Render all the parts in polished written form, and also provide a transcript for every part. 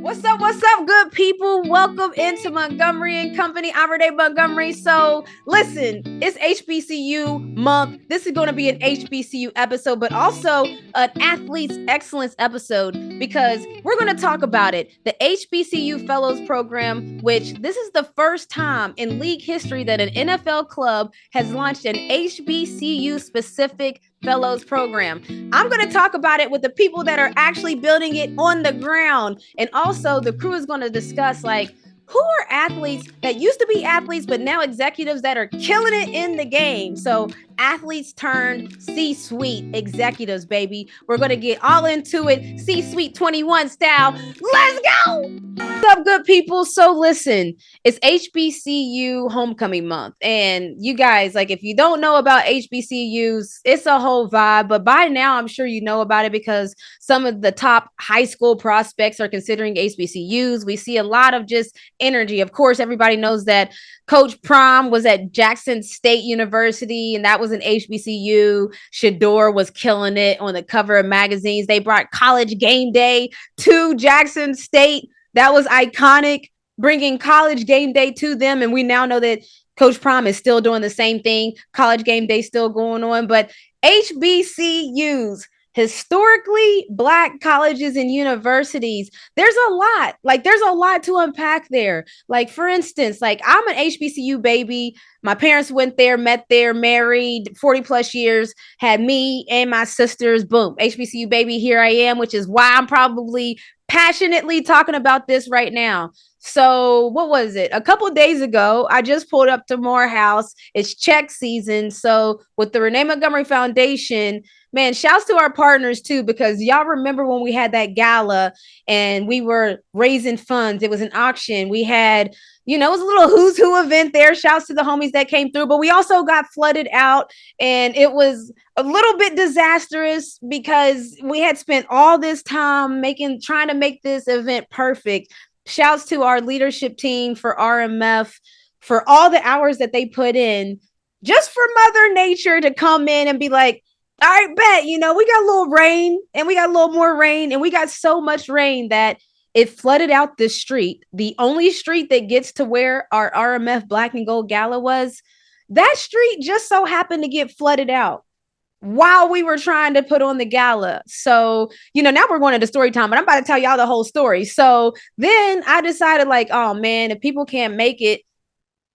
What's up, good people? Welcome into Montgomery and Company. I'm Renee Montgomery. So listen, it's HBCU month. This is going to be an HBCU episode, but also an Athletes Excellence episode because we're going to talk about it. The HBCU Fellows Program, which this is the first time in league history that an NFL club has launched an HBCU specific Fellows Program. I'm going to talk about it with the people that are actually building it on the ground. And also the crew is going to discuss who are athletes that used to be athletes, but now executives that are killing it in the game. So athletes turned C-suite executives, baby. We're going to get all into it. C-suite 21 style. Let's go. What's up, good people? So listen, it's HBCU homecoming month. And you guys, if you don't know about HBCUs, it's a whole vibe. But by now, I'm sure you know about it because some of the top high school prospects are considering HBCUs. We see a lot of just energy. Of course, everybody knows that Coach Prom was at Jackson State University, and that was an HBCU. Shador was killing it on the cover of magazines. They brought College Game Day to Jackson State. That was iconic, bringing College Game Day to them. And we now know that Coach Prom is still doing the same thing. College Game Day still going on. But HBCUs, historically Black colleges and universities, there's a lot. There's a lot to unpack there. For instance, I'm an HBCU baby. My parents went there, met there, married, 40 plus years, had me and my sisters. Boom, HBCU baby, here I am, which is why I'm probably passionately talking about this right now. So what was it? A couple of days ago, I just pulled up to Morehouse. It's check season. So with the Renee Montgomery Foundation, man, shouts to our partners too, because y'all remember when we had that gala and we were raising funds. It was an auction. We had, it was a little who's who event there. Shouts to the homies that came through, but we also got flooded out and it was a little bit disastrous because we had spent all this time trying to make this event perfect. Shouts to our leadership team for RMF for all the hours that they put in just for Mother Nature to come in and be like, all right, bet, we got a little rain and we got a little more rain and we got so much rain that it flooded out this street. The only street that gets to where our RMF Black and Gold Gala was, that street just so happened to get flooded out while we were trying to put on the gala. So, now we're going into story time, but I'm about to tell y'all the whole story. So then I decided oh man, if people can't make it,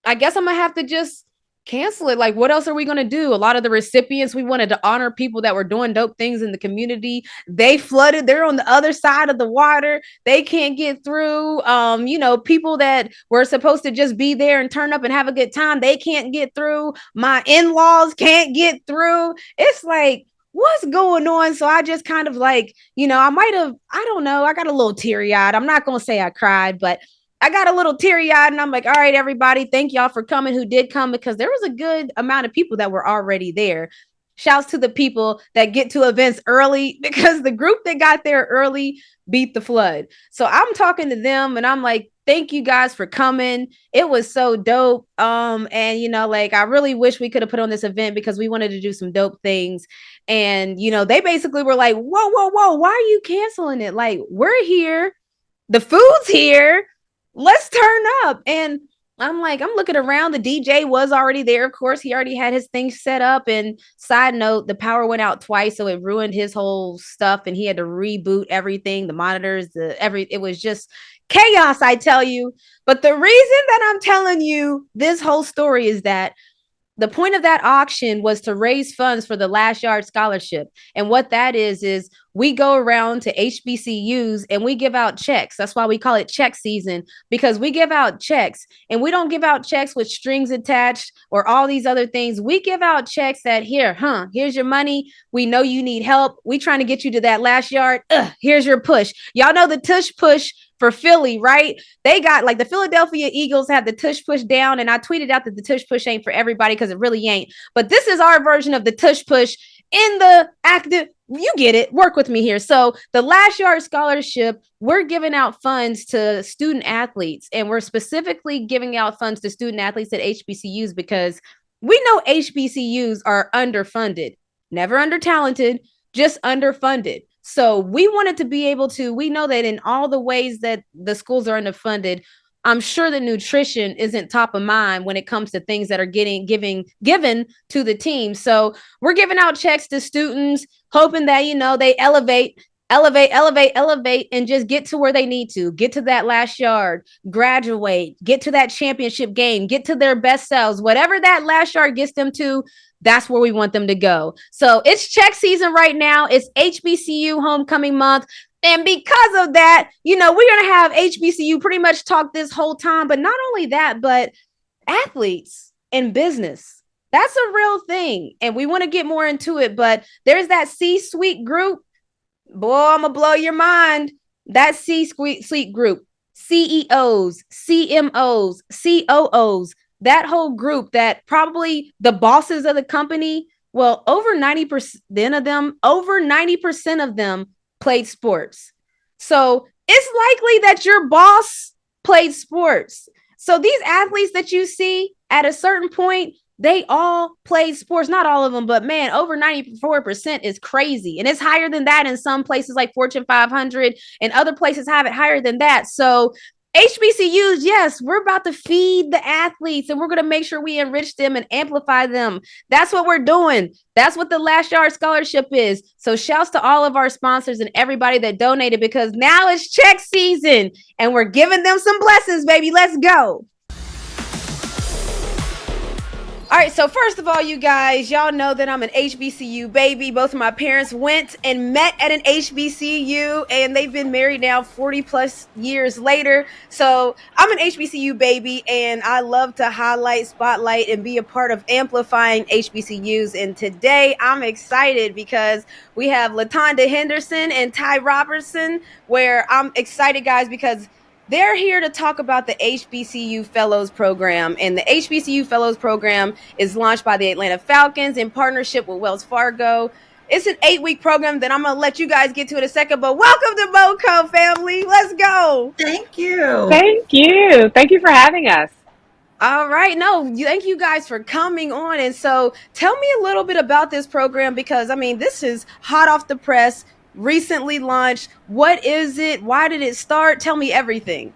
I guess I'm going to have to just cancel it. What else are we going to do? A lot of the recipients, we wanted to honor people that were doing dope things in the community. They flooded. They're on the other side of the water. They can't get through. People that were supposed to just be there and turn up and have a good time, they can't get through. My in-laws can't get through. It's what's going on? So I just kind of I don't know. I got a little teary-eyed. I'm not going to say I cried, but I got a little teary-eyed and I'm like, all right, everybody, thank y'all for coming who did come because there was a good amount of people that were already there. Shouts to the people that get to events early because the group that got there early beat the flood. So I'm talking to them and I'm like, thank you guys for coming. It was so dope. And I really wish we could have put on this event because we wanted to do some dope things. And, they basically were like, whoa, why are you canceling it? We're here. The food's here. Let's turn up. And I'm looking around. The DJ was already there. Of course, he already had his thing set up. And side note, the power went out twice. So it ruined his whole stuff. And he had to reboot everything, the monitors, it was just chaos, I tell you. But the reason that I'm telling you this whole story is that the point of that auction was to raise funds for the Last Yard Scholarship. And what that is we go around to HBCUs and we give out checks. That's why we call it check season, because we give out checks and we don't give out checks with strings attached or all these other things. We give out checks that here's your money. We know you need help. We trying to get you to that last yard. Here's your push. Y'all know the tush push for Philly, right? They got the Philadelphia Eagles have the tush push down. And I tweeted out that the tush push ain't for everybody because it really ain't. But this is our version of the tush push in the active. You get it. Work with me here. So the Last Yard Scholarship, we're giving out funds to student athletes. And we're specifically giving out funds to student athletes at HBCUs because we know HBCUs are underfunded, never under talented, just underfunded. So we wanted to be able to, we know that in all the ways that the schools are underfunded, I'm sure the nutrition isn't top of mind when it comes to things that are given to the team. So we're giving out checks to students, hoping that, they elevate, and just get to where they need to get to that last yard, graduate, get to that championship game, get to their best selves, whatever that last yard gets them to. That's where we want them to go. So it's check season right now. It's HBCU homecoming month. And because of that, we're going to have HBCU pretty much talk this whole time. But not only that, but athletes in business. That's a real thing. And we want to get more into it. But there's that C-suite group. Boy, I'm going to blow your mind. That C-suite group, CEOs, CMOs, COOs, that whole group, that probably the bosses of the company, well, over 90% of them played sports. So it's likely that your boss played sports. So these athletes that you see at a certain point, they all played sports. Not all of them, but man, over 94% is crazy. And it's higher than that in some places like Fortune 500, and other places have it higher than that. So HBCUs, yes, we're about to feed the athletes, and we're going to make sure we enrich them and amplify them. That's what we're doing. That's what the Last Yard Scholarship is. So shouts to all of our sponsors and everybody that donated, because now it's check season and we're giving them some blessings, baby. Let's go. All right, so first of all, you guys, y'all know that I'm an HBCU baby. Both of my parents went and met at an HBCU, and they've been married now 40 plus years later. So I'm an HBCU baby, and I love to highlight, spotlight, and be a part of amplifying HBCUs. And today I'm excited because we have Latonda Henderson and Tai Roberson, where I'm excited, guys, because they're here to talk about the HBCU Fellows Program. And the HBCU Fellows Program is launched by the Atlanta Falcons in partnership with Wells Fargo. It's an 8-week program that I'm going to let you guys get to in a second. But welcome to MoCo, family. Let's go. Thank you. Thank you. Thank you for having us. All right. No, thank you guys for coming on. And so tell me a little bit about this program, because, I mean, this is hot off the press. Recently launched. What is it? Why did it start? Tell me everything.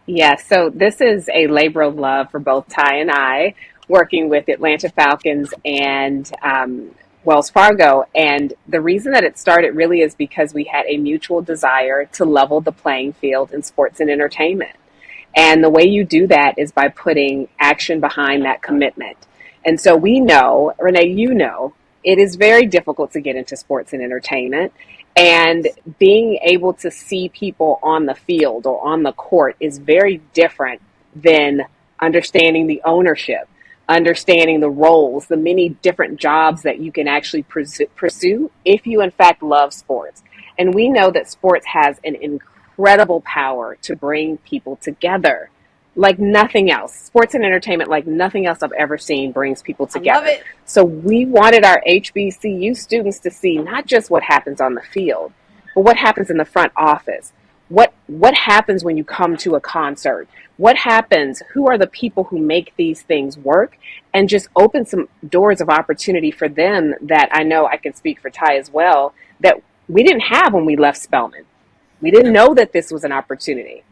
Yeah, so this is a labor of love for both Tai and I, working with Atlanta Falcons and Wells Fargo. And the reason that it started really is because we had a mutual desire to level the playing field in sports and entertainment. And the way you do that is by putting action behind that commitment. And so we know, Renee, it is very difficult to get into sports and entertainment, and being able to see people on the field or on the court is very different than understanding the ownership, understanding the roles, the many different jobs that you can actually pursue if you in fact love sports. And we know that sports has an incredible power to bring people together. Like nothing else. Sports and entertainment, like nothing else I've ever seen, brings people together. I love it. So we wanted our HBCU students to see not just what happens on the field, but what happens in the front office. What happens when you come to a concert? What happens? Who are the people who make these things work? And just open some doors of opportunity for them that I know I can speak for Tai as well, that we didn't have when we left Spelman. We didn't know that this was an opportunity.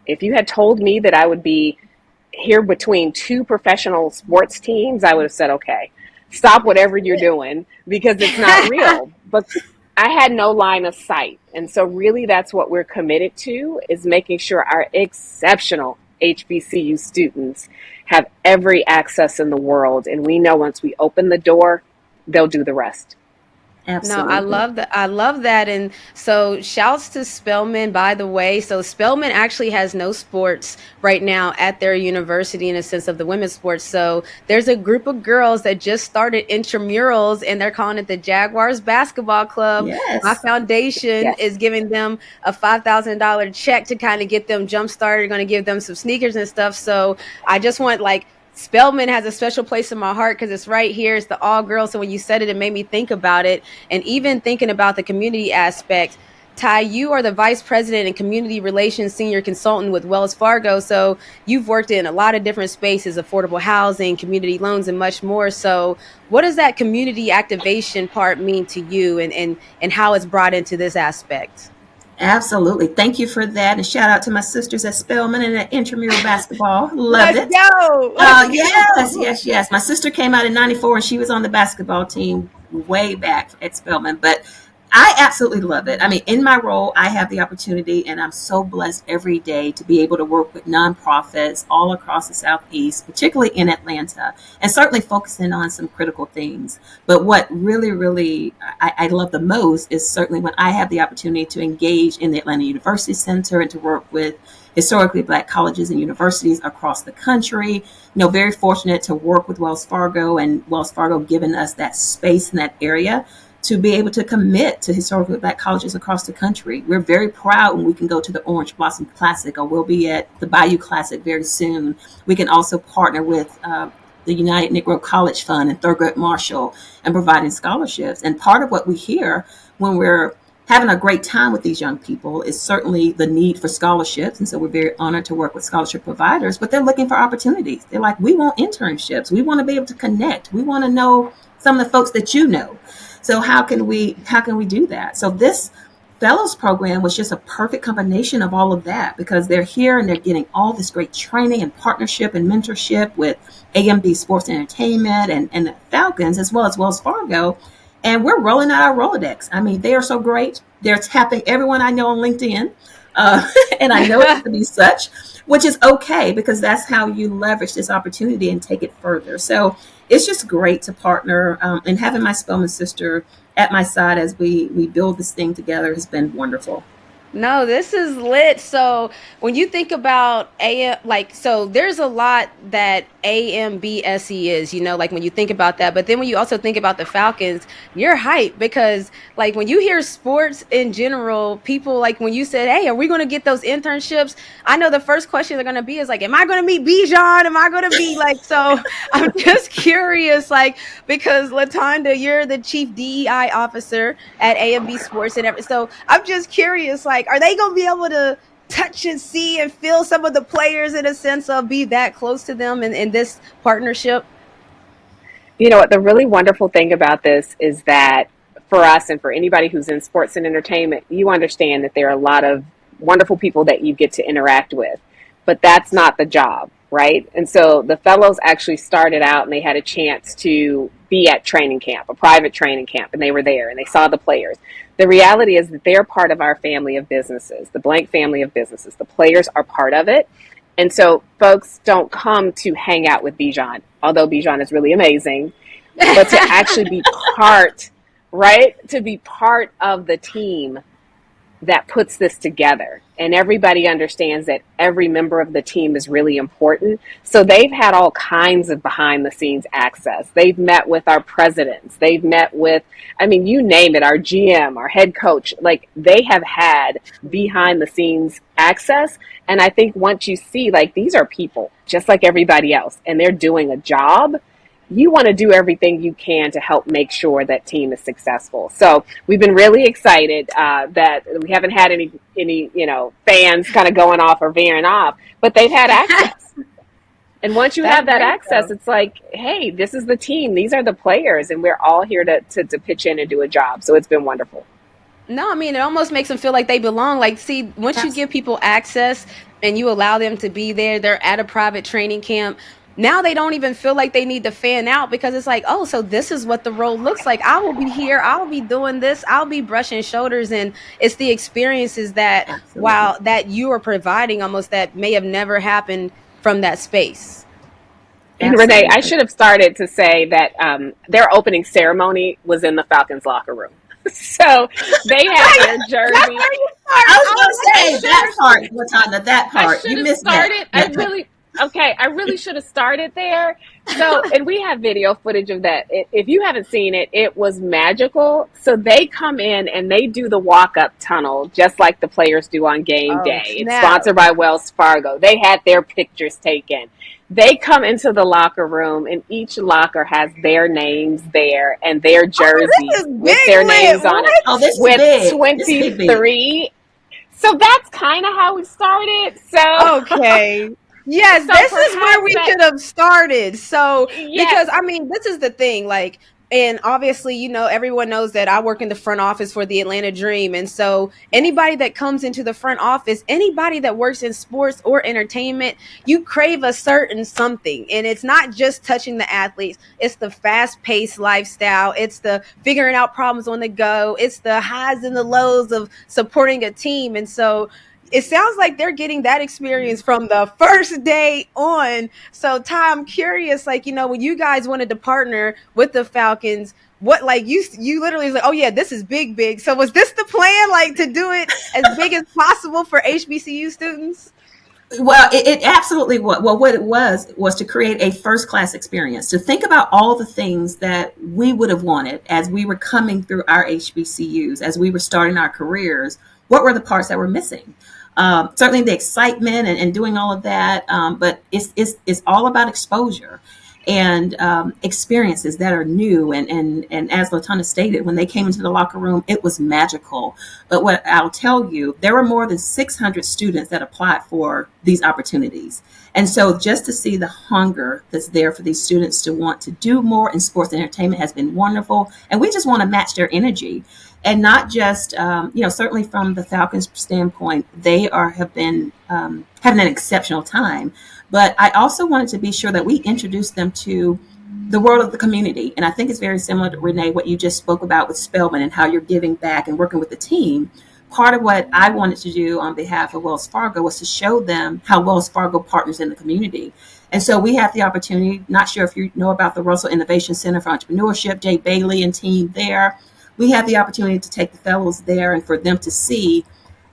If you had told me that I would be here between two professional sports teams, I would have said, okay, stop whatever you're doing, because it's not real. But I had no line of sight. And so really that's what we're committed to, is making sure our exceptional HBCU students have every access in the world. And we know once we open the door, they'll do the rest. Absolutely. No, I love that. I love that. And so shouts to Spelman, by the way. So Spelman actually has no sports right now at their university in a sense of the women's sports. So there's a group of girls that just started intramurals, and they're calling it the Jaguars Basketball Club. Yes. My foundation is giving them a $5,000 check to kind of get them jump started. Going to give them some sneakers and stuff. So I just want, like, Spelman has a special place in my heart because it's right here. It's the all girls. So when you said it, it made me think about it. And even thinking about the community aspect, Tai, you are the Vice President and Community Relations Senior Consultant with Wells Fargo. So you've worked in a lot of different spaces, affordable housing, community loans, and much more. So what does that community activation part mean to you, and how it's brought into this aspect? Absolutely. Thank you for that. And shout out to my sisters at Spelman and at intramural basketball. Love Let's it. go. Yes. My sister came out in 94 and she was on the basketball team way back at Spelman. But I absolutely love it. I mean, in my role, I have the opportunity, and I'm so blessed every day to be able to work with nonprofits all across the Southeast, particularly in Atlanta, and certainly focusing on some critical things. But what really I love the most is certainly when I have the opportunity to engage in the Atlanta University Center and to work with historically Black colleges and universities across the country. Very fortunate to work with Wells Fargo, and Wells Fargo giving us that space in that area to be able to commit to historically Black colleges across the country. We're very proud when we can go to the Orange Blossom Classic, or we'll be at the Bayou Classic very soon. We can also partner with the United Negro College Fund and Thurgood Marshall and providing scholarships. And part of what we hear when we're having a great time with these young people is certainly the need for scholarships. And so we're very honored to work with scholarship providers, but they're looking for opportunities. They're like, we want internships. We want to be able to connect. We want to know some of the folks that you know. So how can we do that? So this Fellows program was just a perfect combination of all of that, because they're here and they're getting all this great training and partnership and mentorship with AMB Sports and Entertainment and the Falcons, as well as Wells Fargo. And we're rolling out our Rolodex. I mean, they are so great. They're tapping everyone I know on LinkedIn. And I know it to be such, which is okay, because that's how you leverage this opportunity and take it further. So it's just great to partner, and having my Spelman sister at my side as we build this thing together has been wonderful. No, this is lit. So when you think about so there's a lot that AMBSE is, like when you think about that. But then when you also think about the Falcons, you're hyped, because like when you hear sports in general, people, like when you said, hey, are we going to get those internships? I know the first question they're going to be is like, am I going to meet Bijan? Am I going to be like, so I'm just curious, like, because Latonda, you're the chief DEI officer at AMB Sports and everything. So I'm just curious, like, are they going to be able to touch and see and feel some of the players in a sense of be that close to them in this partnership? You know what, the really wonderful thing about this is that for us and for anybody who's in sports and entertainment, you understand that there are a lot of wonderful people that you get to interact with, but that's not the job, right? And so the fellows actually started out and they had a chance to be at training camp, a private training camp, and they were there and they saw the players. The reality is that they're part of our family of businesses, the Blank family of businesses. The players are part of it. And so folks don't come to hang out with Bijan, although Bijan is really amazing, but to actually be part, right? To be part of the team that puts this together. And everybody understands that every member of the team is really important. So they've had all kinds of behind the scenes access. They've met with our presidents. They've met with, you name it, our GM, our head coach. Like, they have had behind the scenes access. And I think once you see, like, these are people just like everybody else, and they're doing a job, you want to do everything you can to help make sure that team is successful. So we've been really excited that we haven't had any fans kind of going off or veering off, but they've had access. And once you have that access, it's like, hey, this is the team. These are the players, and we're all here to pitch in and do a job. So it's been wonderful. No, it almost makes them feel like they belong. Like, see, once you give people access and you allow them to be there, they're at a private training camp. Now they don't even feel like they need to fan out, because it's like, oh, so this is what the role looks like. I will be here. I'll be doing this. I'll be brushing shoulders. And it's the experiences that, that you are providing almost that may have never happened from that space. And Renee, I should have started to say that their opening ceremony was in the Falcons locker room. So they had their jersey. I was going to say that part, Latonda, that part. You missed that. Okay, I really should have started there. So, and we have video footage of that. If you haven't seen it, it was magical. So they come in and they do the walk-up tunnel just like the players do on game Oh, day. It's snap. sponsored by Wells Fargo. They had their pictures taken. They come into the locker room and each locker has their names there and their jerseys with their names on it. Oh, this is With big. This is big. 23. So that's kind of how we started. So Okay. Yes, So this is where we perhaps could have started. So, Yes. because I mean, this is the thing, like, and obviously, everyone knows that I work in the front office for the Atlanta Dream. And so, anybody that comes into the front office, anybody that works in sports or entertainment, you crave a certain something. And it's not just touching the athletes, it's the fast paced lifestyle, it's the figuring out problems on the go, it's the highs and the lows of supporting a team. And so, it sounds like they're getting that experience from the first day on. So, Ty, I'm curious, like, when you guys wanted to partner with the Falcons, what, like, you literally was like, oh yeah, this is big. So was this the plan, like, to do it as big as possible for HBCU students? Well, it absolutely was. Well, what it was to create a first class experience, to think about all the things that we would have wanted as we were coming through our HBCUs, as we were starting our careers. What were the parts that were missing? Certainly the excitement and doing all of that, but it's all about exposure and experiences that are new. And as Latonda stated, when they came into the locker room, it was magical. But what I'll tell you, there were more than 600 students that applied for these opportunities. And so just to see the hunger that's there for these students to want to do more in sports and entertainment has been wonderful. And we just want to match their energy. And not just, certainly from the Falcons' standpoint, they have been having an exceptional time. But I also wanted to be sure that we introduce them to the world of the community. And I think it's very similar to, Renee, what you just spoke about with Spelman and how you're giving back and working with the team. Part of what I wanted to do on behalf of Wells Fargo was to show them how Wells Fargo partners in the community. And so we have the opportunity, not sure if you know about the Russell Innovation Center for Entrepreneurship, Jay Bailey and team there. We have the opportunity to take the fellows there and for them to see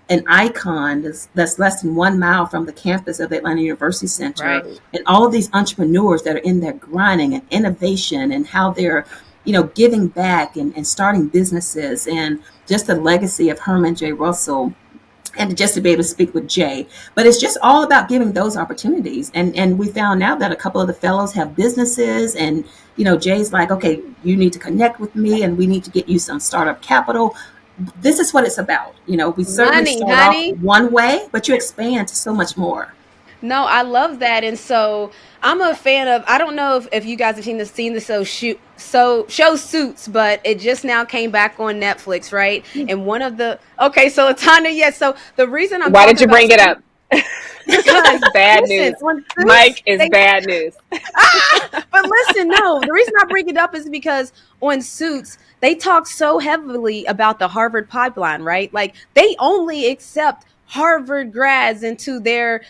an icon that's less than 1 mile from the campus of the Atlanta University Center. Right. And all of these entrepreneurs that are in there grinding and innovation and how they're, giving back and starting businesses, and just the legacy of Herman J. Russell, and just to be able to speak with Jay. But it's just all about giving those opportunities. And we found out that a couple of the fellows have businesses, and Jay's like, okay, you need to connect with me and we need to get you some startup capital. This is what it's about. We certainly start off one way, but you expand to so much more. No, I love that. And so I'm a fan of, I don't know if you guys have seen the show Suits, but it just now came back on Netflix, right? And one of the, okay, so Latonda, yes. So the reason I'm Why did you bring it up? Because bad news. Mike is bad news. But listen, no, the reason I bring it up is because on Suits, they talk so heavily about the Harvard pipeline, right? Like, they only accept Harvard grads into their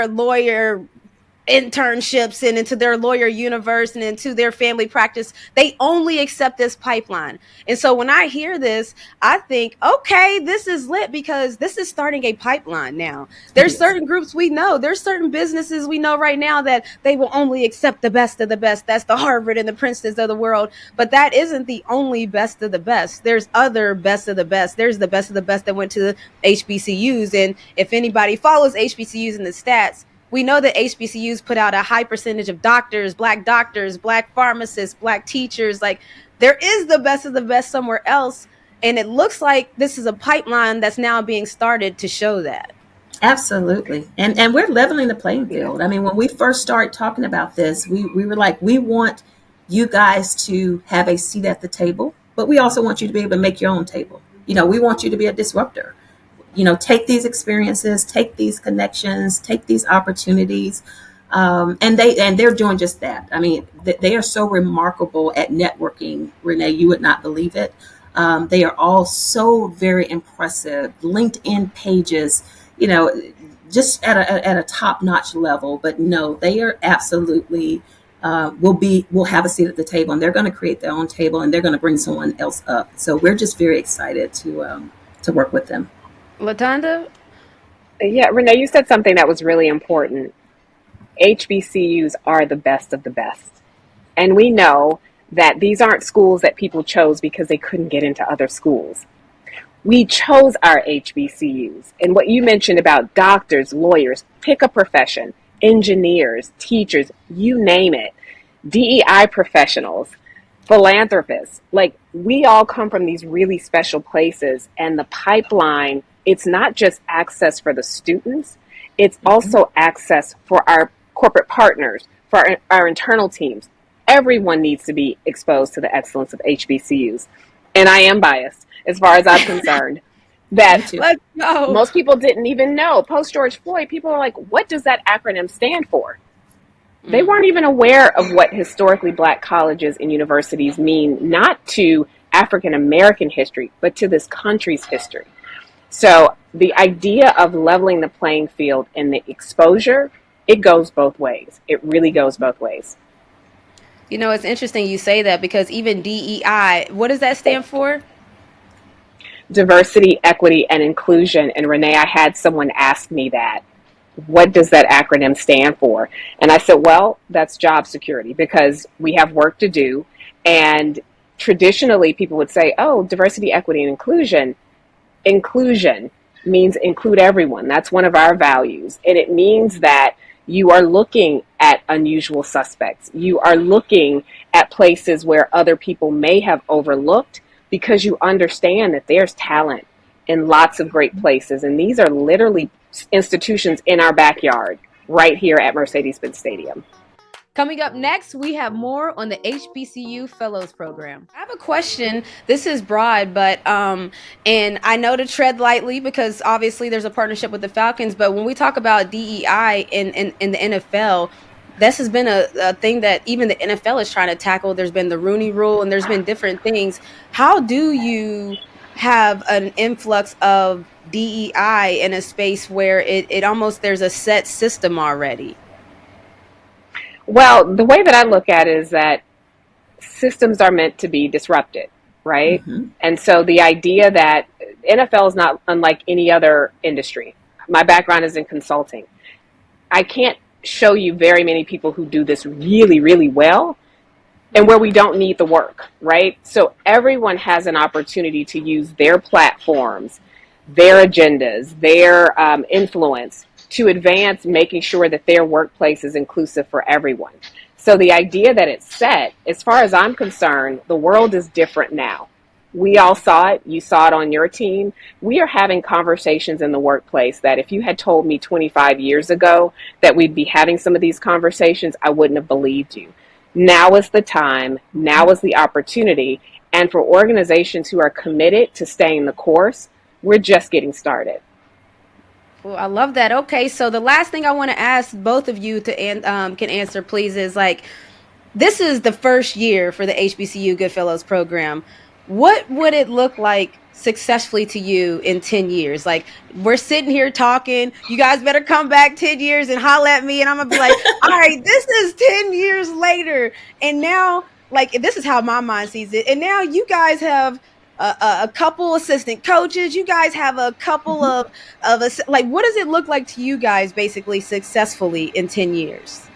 lawyer internships and into their lawyer universe and into their family practice. They only accept this pipeline. And so when I hear this, I think, okay, this is lit, because this is starting a pipeline now. There's certain groups we know, there's certain businesses we know right now that they will only accept the best of the best. That's the Harvard and the Princetons of the world. But that isn't the only best of the best. There's other best of the best. There's the best of the best that went to the HBCUs. And if anybody follows HBCUs in the stats, we know that HBCUs put out a high percentage of doctors, Black pharmacists, Black teachers. Like, there is the best of the best somewhere else. And it looks like this is a pipeline that's now being started to show that. Absolutely. And we're leveling the playing field. I mean, when we first started talking about this, we were like, we want you guys to have a seat at the table, but we also want you to be able to make your own table. We want you to be a disruptor. Take these experiences, take these connections, take these opportunities. And they're doing just that. I mean, they are so remarkable at networking, Renee, you would not believe it. They are all so very impressive. LinkedIn pages, just at a top-notch level. But no, they are absolutely will have a seat at the table, and they're going to create their own table, and they're going to bring someone else up. So we're just very excited to work with them. Latonda? Yeah, Renee, you said something that was really important. HBCUs are the best of the best. And we know that these aren't schools that people chose because they couldn't get into other schools. We chose our HBCUs. And what you mentioned about doctors, lawyers, pick a profession, engineers, teachers, you name it, DEI professionals, philanthropists, like we all come from these really special places. And the pipeline, it's not just access for the students, it's also access for our corporate partners, for our internal teams. Everyone needs to be exposed to the excellence of HBCUs. And I am biased as far as I'm concerned. That most people didn't even know. Post George Floyd, people are like, what does that acronym stand for? They weren't even aware of what historically Black colleges and universities mean, not to African American history, but to this country's history. So the idea of leveling the playing field and the exposure, it goes both ways. It really goes both ways. You know, it's interesting you say that, because even DEI, what does that stand for? Diversity, equity, and inclusion. And Renee, I had someone ask me that. What does that acronym stand for? And I said, well, that's job security, because we have work to do. And traditionally, people would say, oh, diversity, equity, and inclusion. Inclusion means include everyone. That's one of our values. And it means that you are looking at unusual suspects. You are looking at places where other people may have overlooked, because you understand that there's talent in lots of great places. And these are literally institutions in our backyard right here at Mercedes-Benz Stadium. Coming up next, we have more on the HBCU Fellows Program. I have a question. This is broad, but and I know to tread lightly, because obviously there's a partnership with the Falcons. But when we talk about DEI in the NFL, this has been a thing that even the NFL is trying to tackle. There's been the Rooney Rule, and there's been different things. How do you have an influx of DEI in a space where it almost, there's a set system already? Well, the way that I look at it is that systems are meant to be disrupted, right? Mm-hmm. And so the idea that NFL is not unlike any other industry. My background is in consulting. I can't show you very many people who do this really, really well and where we don't need the work, right? So everyone has an opportunity to use their platforms, their agendas, their influence to advance making sure that their workplace is inclusive for everyone. So the idea that it's set, as far as I'm concerned, the world is different now. We all saw it. You saw it on your team. We are having conversations in the workplace that if you had told me 25 years ago that we'd be having some of these conversations, I wouldn't have believed you. Now is the time. Now is the opportunity. And for organizations who are committed to staying the course, we're just getting started. Well, I love that. Okay, so the last thing I want to ask both of you to can answer, please, is like, this is the first year for the HBCU Goodfellows program. What would it look like successfully to you in 10 years? Like, we're sitting here talking, you guys better come back 10 years and holler at me, and I'm gonna be like, all right, this is 10 years later, and now, like, this is how my mind sees it, and now you guys have a couple assistant coaches, you guys have a couple of like, what does it look like to you guys basically successfully in 10 years?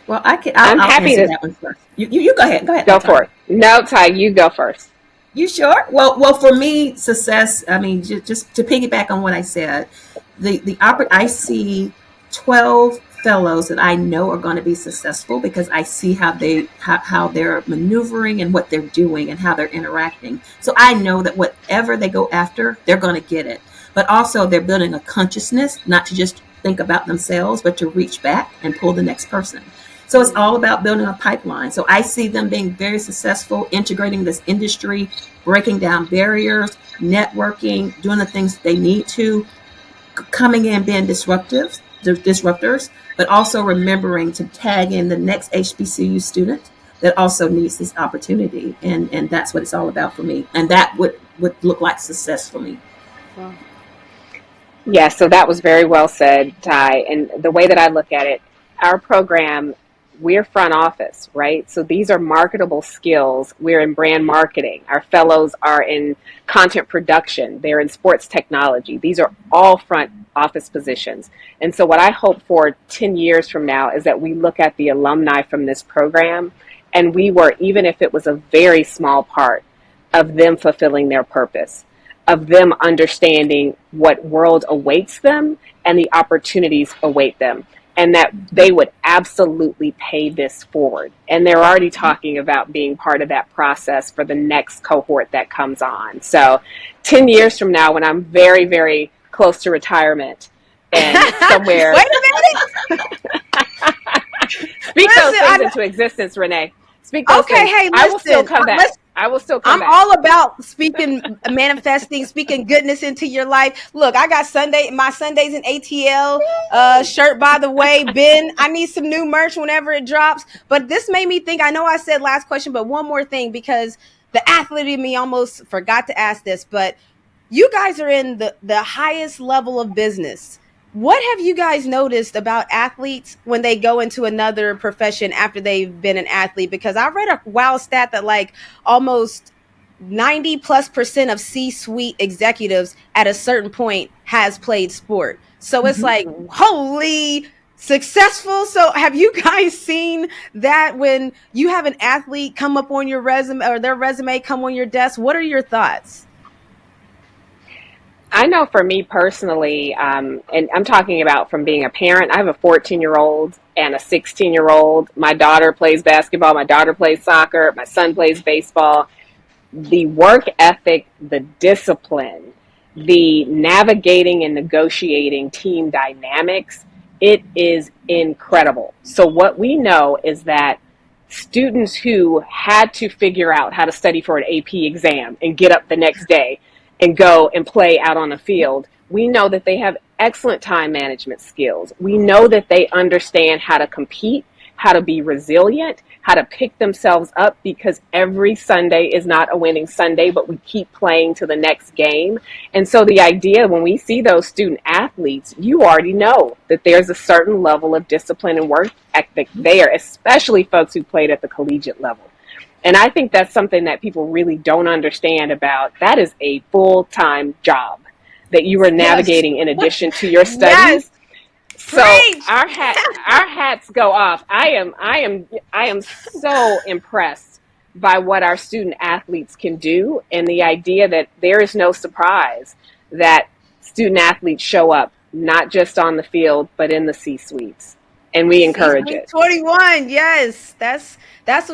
Well, I'm happy to that one first. You go ahead. Go for it. No, Ty, you go first. You sure? Well, for me, success, I mean, just to piggyback on what I said, I see 12 fellows that I know are going to be successful, because I see how they're maneuvering and what they're doing and how they're interacting. So I know that whatever they go after, they're going to get it. But also they're building a consciousness, not to just think about themselves, but to reach back and pull the next person. So it's all about building a pipeline. So I see them being very successful, integrating this industry, breaking down barriers, networking, doing the things they need to, coming in, being disruptors, but also remembering to tag in the next HBCU student that also needs this opportunity. And that's what it's all about for me. And that would look like success for me. Wow. Yeah, so that was very well said, Ty. And the way that I look at it, our program we're front office, right? So these are marketable skills. We're in brand marketing. Our fellows are in content production. They're in sports technology. These are all front office positions. And so what I hope for 10 years from now is that we look at the alumni from this program, and we were, even if it was a very small part of them fulfilling their purpose, of them understanding what world awaits them and the opportunities await them, and that they would absolutely pay this forward. And they're already talking about being part of that process for the next cohort that comes on. So 10 years from now, when I'm very, very close to retirement and somewhere... Wait a minute! Speak those things into existence, Renee. Speak those things. Hey, listen, I will still come back. I will still come back. I'm all about speaking, manifesting, speaking goodness into your life. Look, I got my Sundays in ATL shirt, by the way. Ben, I need some new merch whenever it drops. But this made me think, I know I said last question, but one more thing, because the athlete in me almost forgot to ask this, but you guys are in the highest level of business. What have you guys noticed about athletes when they go into another profession after they've been an athlete? Because I read a wild stat that like almost 90+% of C-suite executives at a certain point has played sport. So it's like, holy successful. So have you guys seen that when you have an athlete come up on your resume or their resume come on your desk? What are your thoughts? I know for me personally, and I'm talking about from being a parent, I have a 14-year-old and a 16-year-old. My daughter plays basketball. My daughter plays soccer. My son plays baseball. The work ethic, the discipline, the navigating and negotiating team dynamics, it is incredible. So what we know is that students who had to figure out how to study for an AP exam and get up the next day and go and play out on the field, we know that they have excellent time management skills. We know that they understand how to compete, how to be resilient, how to pick themselves up, because every Sunday is not a winning Sunday, but we keep playing to the next game. And so the idea, when we see those student athletes, you already know that there's a certain level of discipline and work ethic there, especially folks who played at the collegiate level. And I think that's something that people really don't understand about. That is a full-time job that you are navigating in addition to your studies. Yes. So our hats go off. I am so impressed by what our student athletes can do, and the idea that there is no surprise that student athletes show up not just on the field but in the C-suites, and we encourage it. 21, yes, that's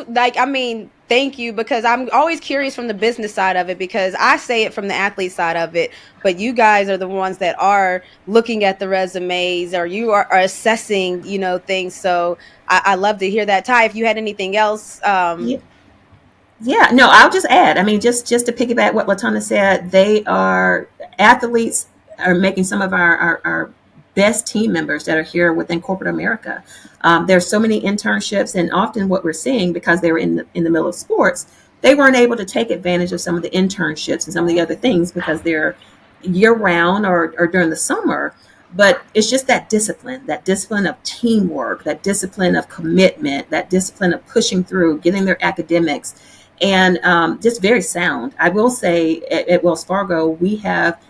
like, I mean, thank you, because I'm always curious from the business side of it, because I say it from the athlete side of it, but you guys are the ones that are looking at the resumes, or you are assessing, things. So I love to hear that. Ty, if you had anything else. No, I'll just add, I mean, just to piggyback what Latonda said, athletes are making some of our best team members that are here within corporate America. There's so many internships, and often what we're seeing, because they were in the middle of sports, they weren't able to take advantage of some of the internships and some of the other things because they're year round or during the summer. But it's just that discipline of teamwork, that discipline of commitment, that discipline of pushing through, getting their academics, and just very sound. I will say at Wells Fargo, we have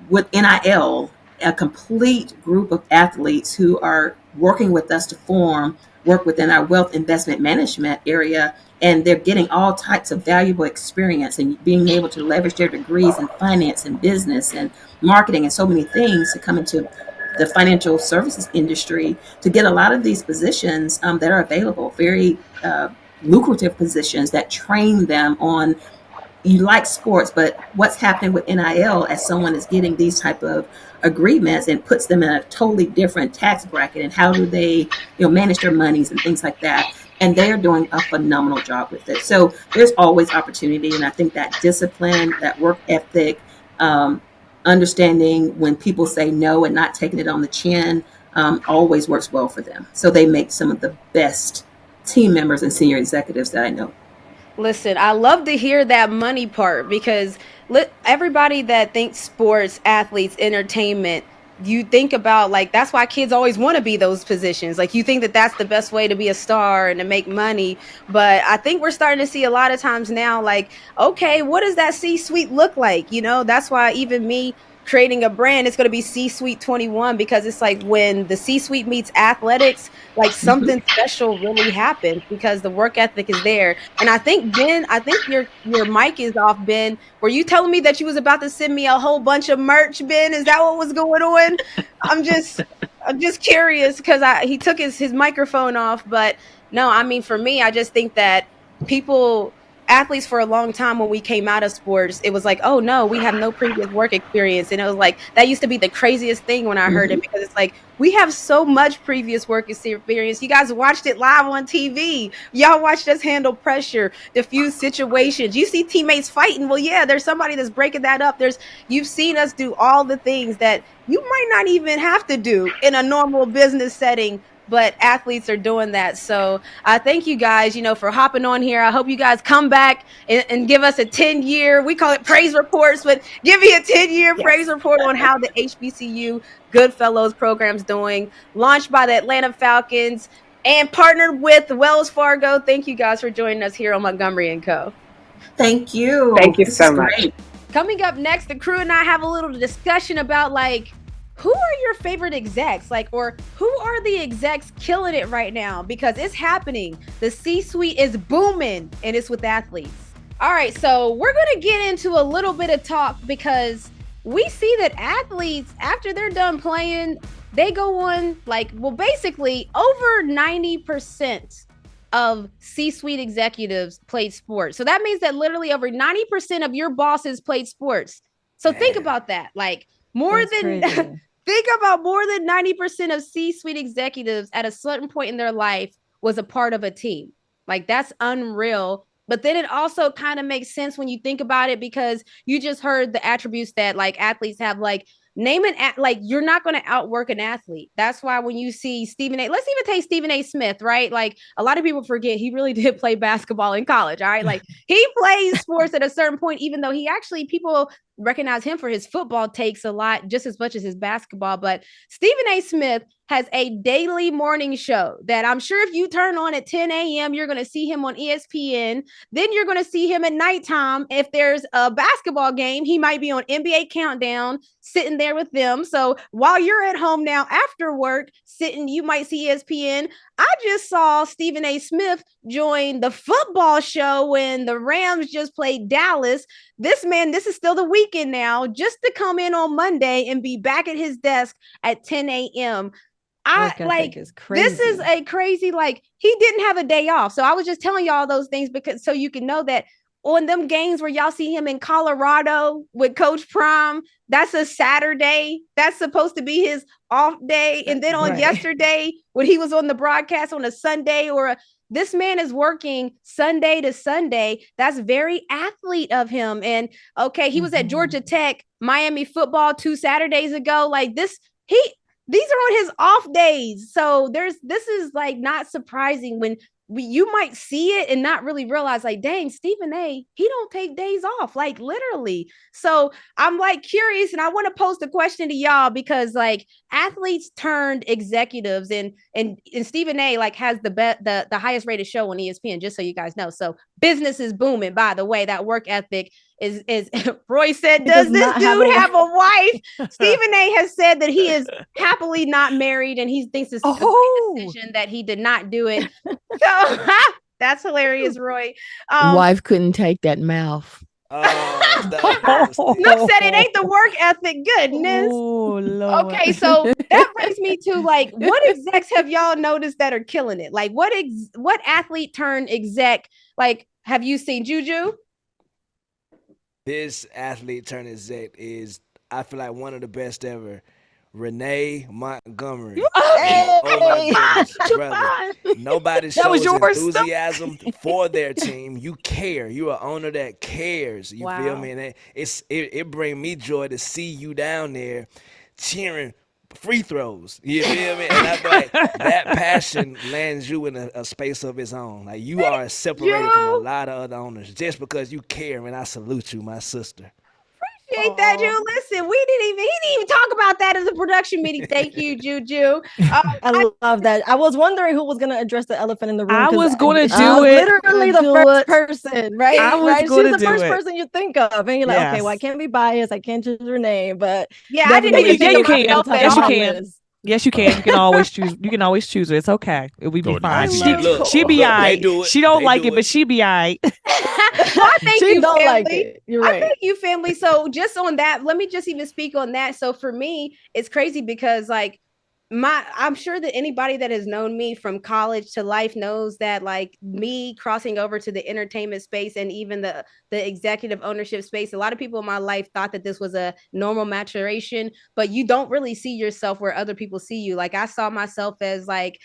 with NIL a complete group of athletes who are working with us to work within our wealth investment management area, and they're getting all types of valuable experience and being able to leverage their degrees in finance and business and marketing and so many things to come into the financial services industry to get a lot of these positions that are available, very lucrative positions that train them on, you like sports, but what's happening with NIL as someone is getting these type of agreements and puts them in a totally different tax bracket, and how do they manage their monies and things like that. And they're doing a phenomenal job with it. So there's always opportunity. And I think that discipline, that work ethic, understanding when people say no and not taking it on the chin, always works well for them. So they make some of the best team members and senior executives that I know. Listen, I love to hear that money part, because everybody that thinks sports, athletes, entertainment, you think about, like, that's why kids always want to be those positions. Like, you think that that's the best way to be a star and to make money. But I think we're starting to see a lot of times now, like, okay, what does that C-suite look like? You know, that's why even me creating a brand, it's going to be C-Suite 21, because it's like when the C-suite meets athletics, like something special really happens because the work ethic is there. And I think, Ben, I think your mic is off, Ben. Were you telling me that you was about to send me a whole bunch of merch, Ben? Is that what was going on? I'm just curious because he took his microphone off. But no, I mean, for me, I just think that athletes for a long time, when we came out of sports, it was like, oh no, we have no previous work experience. And it was like, that used to be the craziest thing when I heard it, because it's like, we have so much previous work experience. You guys watched it live on TV. Y'all watched us handle pressure, diffuse situations. You see teammates fighting. Well, yeah, there's somebody that's breaking that up. You've seen us do all the things that you might not even have to do in a normal business setting, but athletes are doing that. So I thank you guys, for hopping on here. I hope you guys come back and give us a 10-year, we call it praise reports, but give me a 10-year praise report on how the HBCU Good Fellows program's doing. Launched by the Atlanta Falcons and partnered with Wells Fargo. Thank you guys for joining us here on Montgomery & Co. Thank you. Thank you so much. Coming up next, the crew and I have a little discussion about, like, who are your favorite execs? Like, or who are the execs killing it right now? Because it's happening. The C-suite is booming, and it's with athletes. All right, so we're going to get into a little bit of talk, because we see that athletes, after they're done playing, they go on, like, well, basically over 90% of C-suite executives played sports. So that means that literally over 90% of your bosses played sports. So think about that. Like, think about more than 90% of C-suite executives at a certain point in their life was a part of a team. Like, that's unreal. But then it also kind of makes sense when you think about it, because you just heard the attributes that, like, athletes have. Like, like, you're not going to outwork an athlete. That's why when you see Stephen A, let's even take Stephen A. Smith, right? Like, a lot of people forget he really did play basketball in college. All right. Like, he plays sports at a certain point, even though people recognize him for his football takes a lot, just as much as his basketball. But Stephen A. Smith has a daily morning show that I'm sure if you turn on at 10 a.m., you're going to see him on ESPN. Then you're going to see him at nighttime. If there's a basketball game, he might be on NBA Countdown, sitting there with them. So while you're at home now after work, you might see ESPN. I just saw Stephen A. Smith join the football show when the Rams just played Dallas. This is still the weekend now, just to come in on Monday and be back at his desk at 10 a.m. This is a crazy, like, he didn't have a day off. So I was just telling y'all those things so you can know that on them games where y'all see him in Colorado with Coach Prime, that's a Saturday. That's supposed to be his off day. And then on yesterday, when he was on the broadcast on a Sunday, this man is working Sunday to Sunday. That's very athlete of him. And okay, he was at Georgia Tech, Miami football 2 Saturdays ago. Like, these are on his off days. So this is, like, not surprising when you might see it and not really realize, like, dang, Stephen A., he don't take days off, like, literally. So I'm, like, curious, and I want to pose the question to y'all, because, like, athletes turned executives, and Stephen A., like, has the highest rated show on ESPN, just so you guys know. So business is booming, by the way. That work ethic is Roy said, does this dude have a wife? Stephen A. has said that he is happily not married, and he thinks it's a great decision that he did not do it. So that's hilarious, Roy. Wife couldn't take that mouth. Nook said it ain't the work ethic. Goodness. Oh, Lord. Okay, so that brings me to, like, what execs have y'all noticed that are killing it? Like, what athlete turned exec, like, have you seen? Juju? This athlete turned exec is, I feel like, one of the best ever. Renee Montgomery. Oh my goodness, brother. Nobody shows enthusiasm for their team. You care. You're an owner that cares. You feel me? And it brings me joy to see you down there cheering free throws. You feel me? And I feel like that passion lands you in a space of its own. Like, you are separated from a lot of other owners just because you care, and I salute you, my sister. appreciate that, Juju. Listen, he didn't even talk about that as a production meeting. Thank you, Juju. I love that. I was wondering who was going to address the elephant in the room. I was going to she's do it. literally the first person, right? I was right? going She's to the do first it. person you think of, and you're like, okay, well, I can't be biased. I can't choose her name, but yeah, I didn't even think you can. Yes, you can. Yes, you can. You can always choose. You can always choose her. It's okay. It'll be fine. She be all right. She don't like it, but she be all right. I thank she you, don't family. like it. You're right. I thank you, family. So just on that, let me just even speak on that. So for me, it's crazy because like I'm sure that anybody that has known me from college to life knows that like me crossing over to the entertainment space and even the executive ownership space, a lot of people in my life thought that this was a normal maturation, but you don't really see yourself where other people see you. Like I saw myself as like,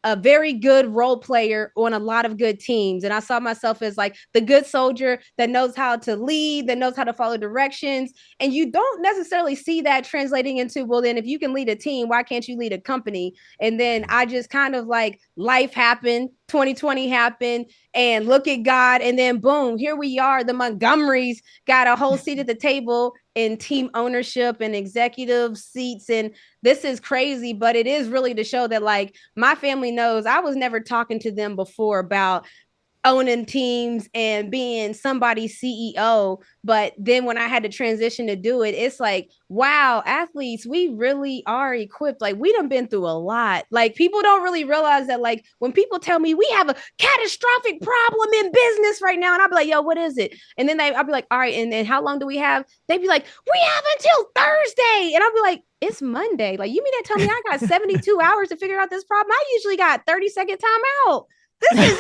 a very good role player on a lot of good teams. And I saw myself as like the good soldier that knows how to lead, that knows how to follow directions. And you don't necessarily see that translating into, well, then if you can lead a team, why can't you lead a company? And then I just kind of like life happened, 2020 happened, and look at God. And then boom, here we are. The Montgomerys got a whole seat at the table in team ownership and executive seats. And this is crazy, but it is really to show that like my family knows I was never talking to them before about owning teams and being somebody's CEO. But then when I had to transition to do it, it's like, wow, athletes, we really are equipped. Like we done been through a lot. Like people don't really realize that like when people tell me we have a catastrophic problem in business right now, and I'll be like, yo, what is it? And then I'll be like, all right, and then how long do we have? They'd be like, we have until Thursday. And I'll be like, it's Monday. Like you mean to tell me I got 72 hours to figure out this problem? I usually got 30-second time out. This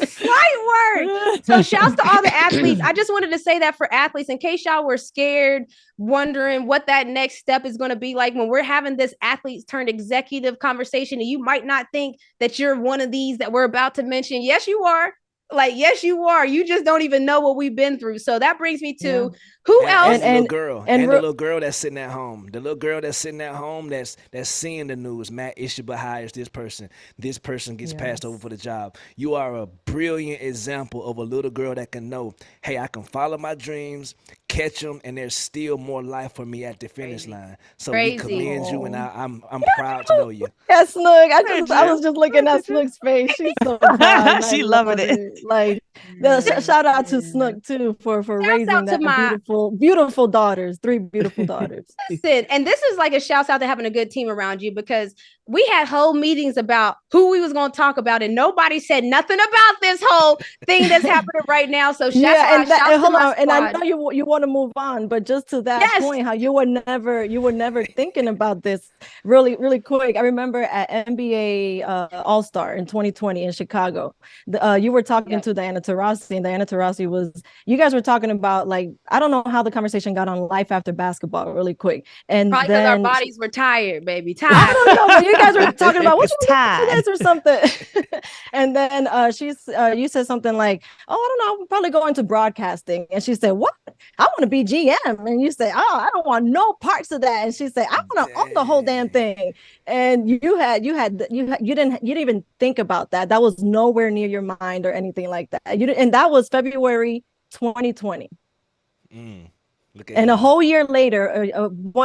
is slight work. So shouts to all the athletes. I just wanted to say that for athletes, in case y'all were scared, wondering what that next step is going to be like when we're having this athletes turned executive conversation, and you might not think that you're one of these that we're about to mention. Yes, you are. Like, yes, you are. You just don't even know what we've been through. So that brings me to who else? And the little girl that's sitting at home. The little girl that's sitting at home that's seeing the news. Matt Ishaba hires this person. This person gets passed over for the job. You are a brilliant example of a little girl that can know, hey, I can follow my dreams, catch them, and there's still more life for me at the finish line. So we commend you, and I'm proud to know you. Yeah, Snook. I was just looking at Snook's face. She's so proud. She loving it. Like shout out to Snook too for raising that beautiful daughters, 3 beautiful daughters. Listen, and this is like a shout out to having a good team around you, because we had whole meetings about who we was going to talk about, and nobody said nothing about this whole thing that's happening right now. So shout out, and I know you want to move on, but just to that point, how you were never thinking about this. Really, really quick. I remember at NBA All-Star in 2020 in Chicago, you were talking to Diana Taurasi, and Diana Taurasi you guys were talking about, like, I don't know how the conversation got on life after basketball really quick. And probably because our bodies were tired, baby. Tired. I don't know, but you guys were talking about what's tired or something. And then you said something like, oh, I don't know, I'm probably going to broadcasting. And she said, what? I want to be GM. And you say, oh, I don't want no parts of that. And she said, I want to own the whole damn thing. And you didn't even think about that. That was nowhere near your mind or anything like that. And that was February 2020. And a whole year later,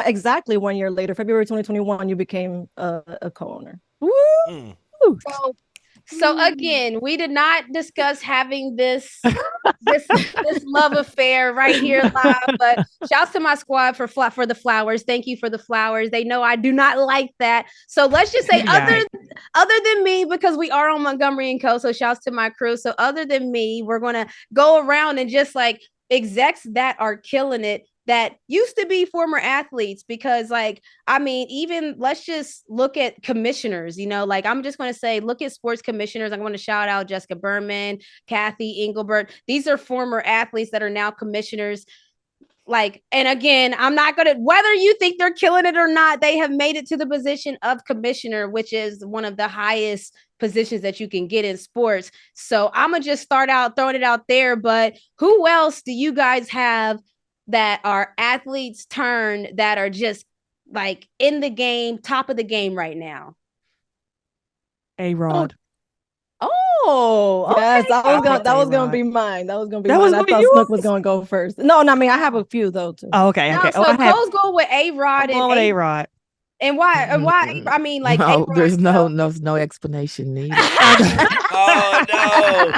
exactly 1 year later, February 2021, you became a co-owner. Woo! So again, we did not discuss having this love affair right here live, but shouts to my squad for the flowers. Thank you for the flowers. They know I do not like that. So let's just say other than me, because we are on Montgomery & Co. So shouts to my crew. So other than me, we're going to go around and just like execs that are killing it, that used to be former athletes, because like, I mean, even let's just look at commissioners, like I'm just going to say, look at sports commissioners. I'm going to shout out Jessica Berman, Kathy Engelbert. These are former athletes that are now commissioners. Like, and again, I'm not going to, whether you think they're killing it or not, they have made it to the position of commissioner, which is one of the highest positions that you can get in sports. So I'm going to just start out throwing it out there. But who else do you guys have that are athletes turned that are just like in the game, top of the game right now? A-Rod. Oh, yes, okay. that was gonna be mine. That was gonna be That mine. was I gonna be thought yours? Snook was gonna go first. No, I mean I have a few though too. Oh, okay. No, so Cole's going with A-Rod I'm going with A-Rod. And why? And why? I mean, like, No, A-Rod, there's no explanation needed. Oh no!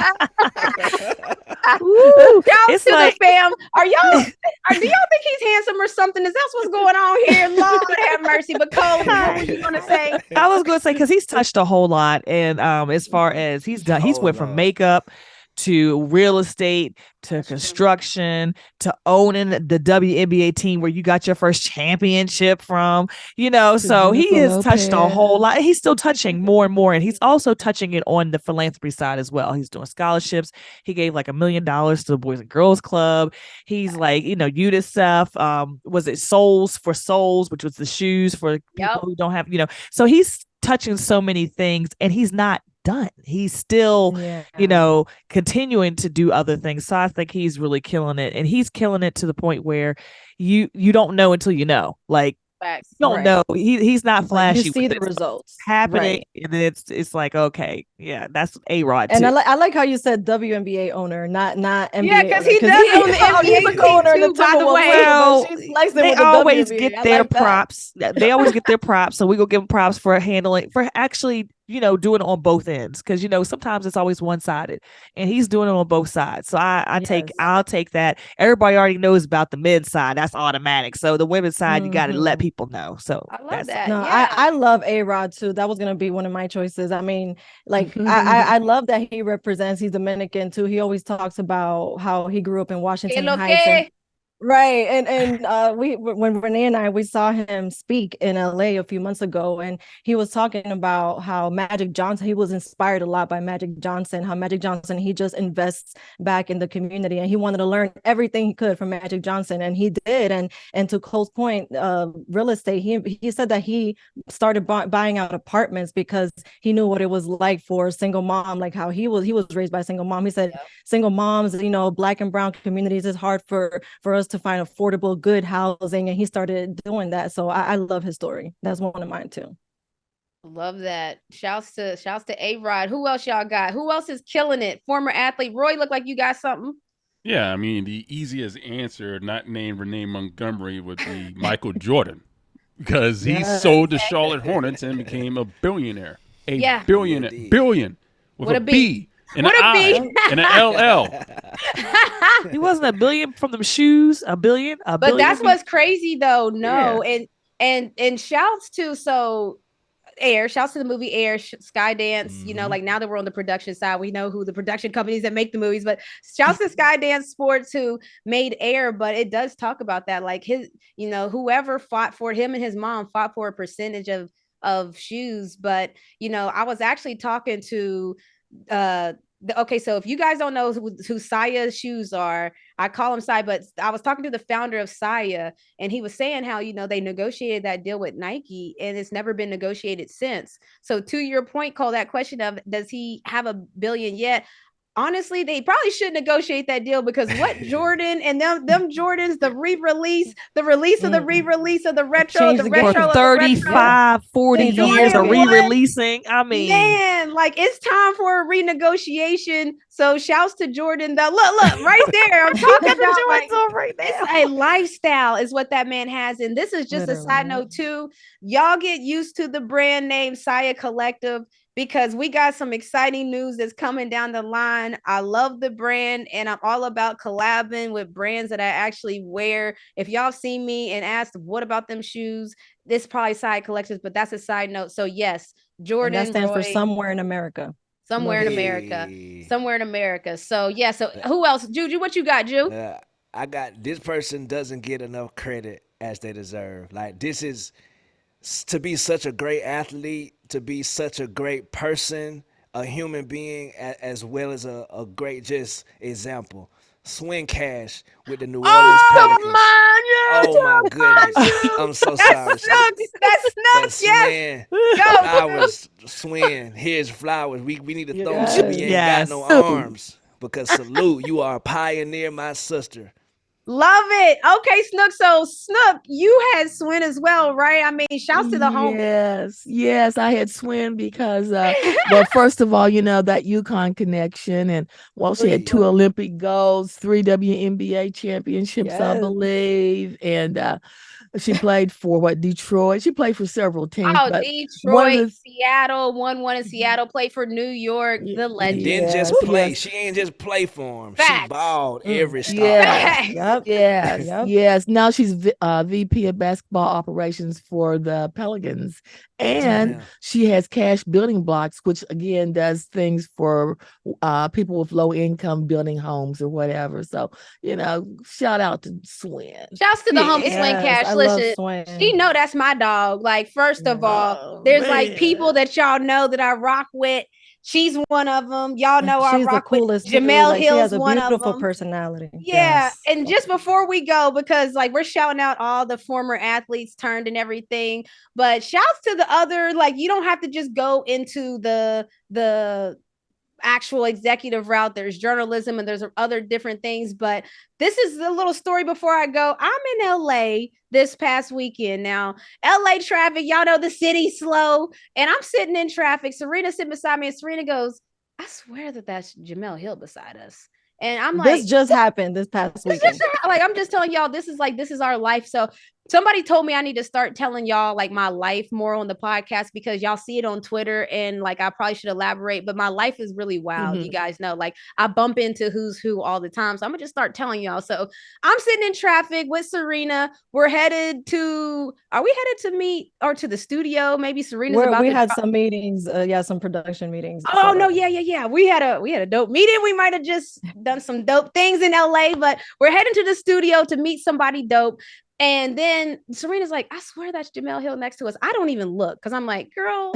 Y'all to like, the fam. Do y'all think he's handsome or something? Is that what's going on here? Lord have mercy. But Cole, what were you gonna say? I was gonna say because he's touched a whole lot, and as far as he's went from makeup to real estate to construction to owning the WNBA team where you got your first championship from, so he has touched a whole lot. He's still touching more and more, and he's also touching it on the philanthropy side as well. He's doing scholarships. He gave like $1 million to the Boys and Girls Club. He's like, UNICEF, was it Souls for Souls, which was the shoes for people who don't have, so he's touching so many things, and he's not done. He's still, continuing to do other things. So I think he's really killing it, and he's killing it to the point where you don't know until you know. Like, facts. You don't know. He's not flashy. You see the results happening, and it's like, okay, yeah, that's A-Rod too. And I like how you said WNBA owner, not NBA. Yeah, because he does own the NBA owner too, by the way. Well, they always get their props. They always get their props, so we go give them props for handling, for actually, doing it on both ends, because sometimes it's always one-sided, and he's doing it on both sides. So I'll take that. Everybody already knows about the men's side. That's automatic. So the women's side, you got to let people know. So I love that. No, I love A-Rod too. That was gonna be one of my choices. I mean, like I love that he represents. He's Dominican too. He always talks about how he grew up in Washington Heights. Right. And when Renee and we saw him speak in LA a few months ago, and he was talking about how Magic Johnson, he was inspired a lot by Magic Johnson, how Magic Johnson, he just invests back in the community, and he wanted to learn everything he could from Magic Johnson, and he did. And to Cole's point, real estate, he said that he started buying out apartments because he knew what it was like for a single mom, like how he was raised by a single mom. He said single moms, Black and brown communities, is hard for us to find affordable, good housing, and he started doing that. So I love his story. That's one of mine too. Love that. Shouts to A-Rod. Who else y'all got? Who else is killing it? Former athlete Roy, look like you got something. Yeah, I mean, the easiest answer, not named Renee Montgomery, would be Michael Jordan, because he sold the Charlotte Hornets and became a billionaire. Billion with a B. And an I and an LL. He wasn't a billion from them shoes. A billion. But that's what's crazy though. No, and shouts to shouts to the movie Air, Skydance. Like now that we're on the production side, we know who the production companies that make the movies. But shouts to Skydance Sports who made Air. But it does talk about that, like his, whoever fought for him and his mom fought for a percentage of shoes. But I was actually talking to so if you guys don't know who Saya's shoes are, I call him Saya, but I was talking to the founder of Saya, and he was saying how they negotiated that deal with Nike, and it's never been negotiated since. So to your point, Cole, that question of does he have $1 billion yet? Honestly, they probably should negotiate that deal, because what Jordan and them Jordans, the re-release of the re-release of the retro, for 35, 40 years of re-releasing. I mean, man, like it's time for a renegotiation. So shouts to Jordan. Look right there. I'm talking about Jordans right there. It's a lifestyle is what that man has. And this is just a side note too. Y'all get used to the brand name Saya Collective, because we got some exciting news that's coming down the line. I love the brand, and I'm all about collabing with brands that I actually wear. If y'all see me and asked, what about them shoes? This is probably Saya Collections, but that's a side note. So yes, Jordan. And that stands for somewhere in America. Somewhere in America. So yeah. So who else? Juju, what you got, Ju? I got, this person doesn't get enough credit as they deserve. Like, this is, to be such a great athlete, to be such a great person, a human being, as well as a great just example. Swing Cash with the New Orleans Pelicans. Oh my goodness. I'm so sorry. That's Snooks, yes. Flowers, Swing. Here's flowers. We need to throw we ain't got no arms. Because salute, you are a pioneer, my sister. Love it. Okay, Snook. So Snook, you had Swin as well, right? I mean, shouts to the home. Yes, I had Swin because well, first of all, that UConn connection, and she had 2 Olympic golds, 3 WNBA championships, I believe, and she played for Detroit. She played for several teams. Oh, Detroit, Seattle, won in Seattle, played for New York, the legend. Didn't just play. She ain't just play for him. Facts. She balled every stop. Yes. Now she's VP of basketball operations for the Pelicans. And she has cash building blocks, which again does things for people with low income building homes or whatever. So, shout out to Swin. Shouts to the homie Swin Cash. Listen, she know that's my dog. Like, first of all, there's like people that y'all know that I rock with. She's one of them. Y'all know I rock with Jamel Hill's, she has a one beautiful of them. Personality. Yeah. And just before we go, because like we're shouting out all the former athletes turned and everything, but shouts to the other, like you don't have to just go into the actual executive route. There's journalism and there's other different things, but this is a little story before I go. I'm in LA this past weekend. Now, LA traffic, y'all know the city's slow, and I'm sitting in traffic. Serena sitting beside me, and Serena goes, I swear that's Jamel Hill beside us. And I'm like, this just happened this past weekend. Like, I'm just telling y'all, this is our life. So somebody told me I need to start telling y'all like my life more on the podcast, because y'all see it on Twitter and like I probably should elaborate, but my life is really wild. You guys know, like I bump into who's who all the time. So I'm gonna just start telling y'all. So I'm sitting in traffic with Serena. Are we headed to meet or to the studio? Maybe Serena's we had some meetings, some production meetings. Oh no, yeah. We had a dope meeting. We might have just done some dope things in LA, but we're heading to the studio to meet somebody dope. And then Serena's like, I swear that's Jamel Hill next to us. I don't even look, because I'm like, girl,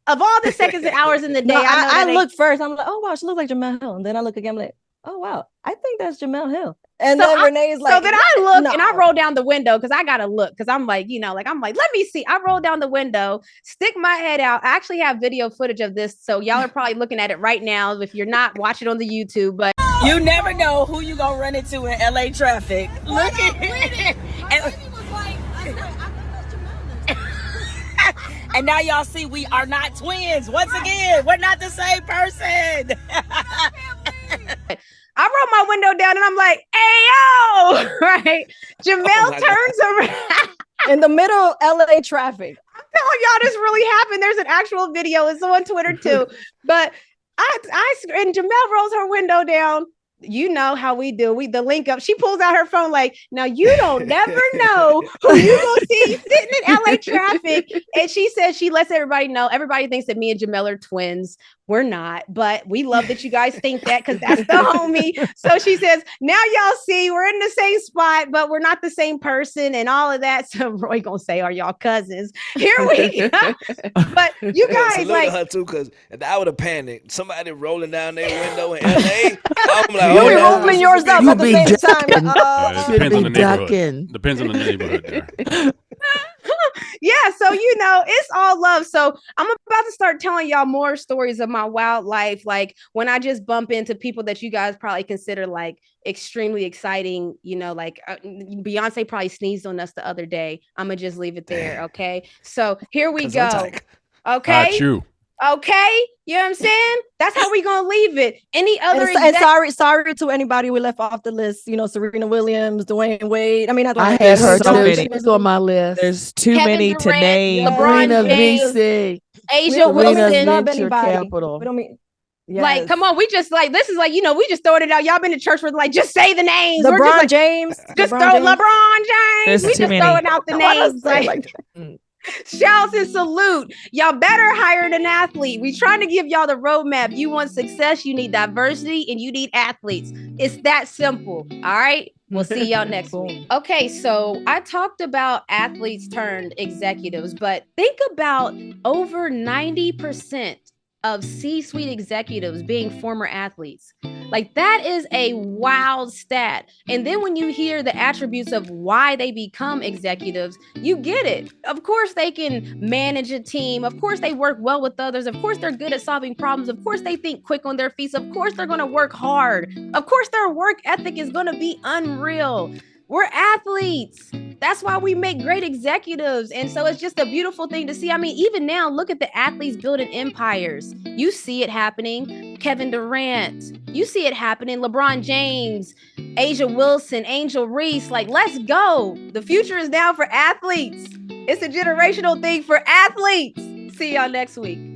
of all the seconds and hours in the day, I look first. I'm like, oh wow, she looks like Jamel Hill. And then I look again, I'm like, oh wow, I think that's Jamel Hill. And then Renee's like, so then I look and I roll down the window because I gotta look, because I'm like, let me see. I roll down the window, stick my head out. I actually have video footage of this, so y'all are probably looking at it right now if you're not watching on the YouTube. But you never know who you gonna run into in LA traffic. Look at and now y'all see we are not twins. Once again, we're not the same person. I roll my window down and I'm like, hey, yo, right? Jamel turns around. In the middle of LA traffic. I'm telling y'all, this really happened. There's an actual video. It's on Twitter too. But and Jamel rolls her window down. You know how we do. The link up. She pulls out her phone like, now you don't never know who you gonna see sitting in LA traffic. And she says she lets everybody know. Everybody thinks that me and Jamel are twins. We're not, but we love that you guys think that, because that's the homie. So she says, now y'all see we're in the same spot, but we're not the same person and all of that. So Roy gonna say, are y'all cousins? Here we go. But you guys like her too, because I would have panicked. Somebody rolling down their window in LA. I'm like, you'll be rolling yours up at the same time. Depends on the neighborhood. Depends on the neighborhood there. Yeah, so it's all love. So I'm about to start telling y'all more stories of my wild life, like when I just bump into people that you guys probably consider like extremely exciting. Like Beyonce probably sneezed on us the other day. I'm gonna just leave it there. Okay, so here we go. Okay. Okay, you know what I'm saying? That's how we gonna leave it. Any other? And sorry to anybody we left off the list. Serena Williams, Dwayne Wade. I mean, I had her too. She was on my list. There's too many to name. LeBron James, Asia Wilson, love anybody. We don't mean. Yes. Like, come on, we just like this is like we just throwing it out. Y'all been to church with like just say the names. LeBron James, just throw LeBron James. We just throwing out the names. Shouts and salute. Y'all better hire an athlete. We trying to give y'all the roadmap. You want success, you need diversity, and you need athletes. It's that simple. All right. We'll see y'all next week. Okay, so I talked about athletes turned executives, but think about over 90% of C-suite executives being former athletes. Like, that is a wild stat. And then when you hear the attributes of why they become executives, you get it. Of course, they can manage a team. Of course, they work well with others. Of course, they're good at solving problems. Of course, they think quick on their feet. Of course, they're going to work hard. Of course, their work ethic is going to be unreal. We're athletes. That's why we make great executives. And so it's just a beautiful thing to see. I mean, even now, look at the athletes building empires. You see it happening. Kevin Durant. You see it happening. LeBron James, Asia Wilson, Angel Reese. Like, let's go. The future is now for athletes. It's a generational thing for athletes. See y'all next week.